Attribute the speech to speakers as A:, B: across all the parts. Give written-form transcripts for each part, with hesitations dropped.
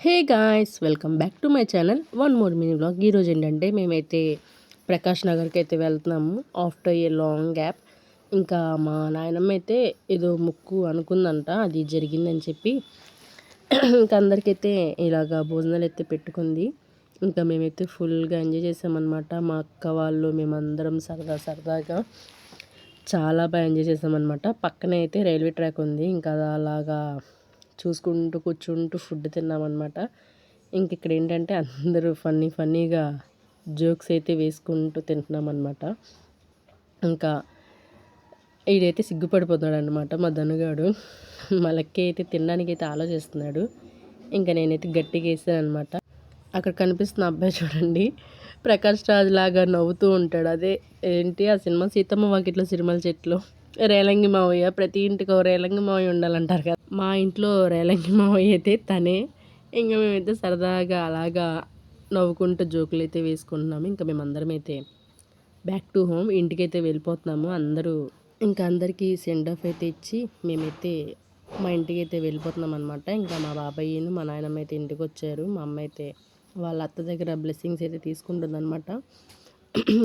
A: Hey guys, welcome back to my channel one more mini vlog. ఈరోజు ఏంటంటే మేమైతే ప్రకాష్ నగర్కి అయితే వెళ్తున్నాము ఆఫ్టర్ ఏ లాంగ్ గ్యాప్. ఇంకా మా నాయనమ్మ అయితే ఏదో ముక్కు అనుకుందంట, అది జరిగిందని చెప్పి ఇంకా అందరికైతే ఇలాగా భోజనాలు అయితే పెట్టుకుంది. ఇంకా మేమైతే ఫుల్గా ఎంజాయ్ చేసామన్నమాట. మా అక్క వాళ్ళు మేమందరం సరదాగా చాలా బాగా ఎంజాయ్ చేసామన్నమాట. పక్కనే అయితే రైల్వే ట్రాక్ ఉంది, ఇంకా అలాగా చూసుకుంటూ కూర్చుంటూ ఫుడ్ తిన్నామన్నమాట. ఇంక ఇక్కడ ఏంటంటే అందరూ ఫన్నీగా జోక్స్ అయితే వేసుకుంటూ తింటున్నామన్నమాట. ఇంకా ఈడైతే సిగ్గుపడిపోతున్నాడు అనమాట మా ధనుగాడు. మా లక్కీ అయితే తినడానికి అయితే ఆలోచిస్తున్నాడు. ఇంకా నేనైతే గట్టిగా వేసాను అనమాట. అక్కడ కనిపిస్తున్న అబ్బాయి చూడండి, ప్రకాష్ రాజ్ లాగా నవ్వుతూ ఉంటాడు. అదే ఏంటి ఆ సినిమా సీతమ్మ వాకిట్లో సిరిమల చెట్లు, రేలంగి మావయ్య. ప్రతి ఇంటికి ఓ రేలంగి మావయ్య ఉండాలంటారు కదా, మా ఇంట్లో రేలంగి మావయ్య అయితే తనే. ఇంకా మేమైతే సరదాగా అలాగా నవ్వుకుంటూ జోకులు అయితే వేసుకుంటున్నాము. ఇంకా మేమందరం అయితే బ్యాక్ టు హోమ్, ఇంటికైతే వెళ్ళిపోతున్నాము అందరూ. ఇంకా అందరికీ సెండ్ ఆఫ్ అయితే ఇచ్చి మేమైతే మా ఇంటికి అయితే వెళ్ళిపోతున్నాం అనమాట. ఇంకా మా బాబాయ్యను మా నాయనమ్మ అయితే ఇంటికి వచ్చారు. మా అమ్మ అయితే వాళ్ళ అత్త దగ్గర బ్లెస్సింగ్స్ అయితే తీసుకుంటుంది అనమాట.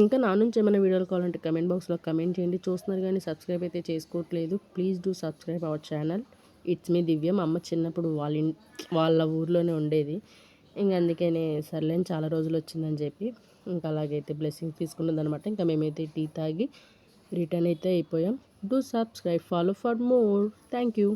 A: ఇంకా నా నుంచి ఏమైనా వీడియోలు కావాలంటే కమెంట్ బాక్స్లో కమెంట్ చేయండి. చూస్తున్నారు కానీ సబ్స్క్రైబ్ అయితే చేసుకోవట్లేదు, please do subscribe our channel. It's me Divya. మా అమ్మ చిన్నప్పుడు వాళ్ళ ఊర్లోనే ఉండేది. ఇంక అందుకనే సర్లేని చాలా రోజులు వచ్చిందని చెప్పి ఇంకా అలాగైతే బ్లెస్సింగ్స్ తీసుకున్నది అనమాట. ఇంకా మేమైతే టీ తాగి రిటర్న్ అయితే అయిపోయాం. Do subscribe, follow for more. Thank you.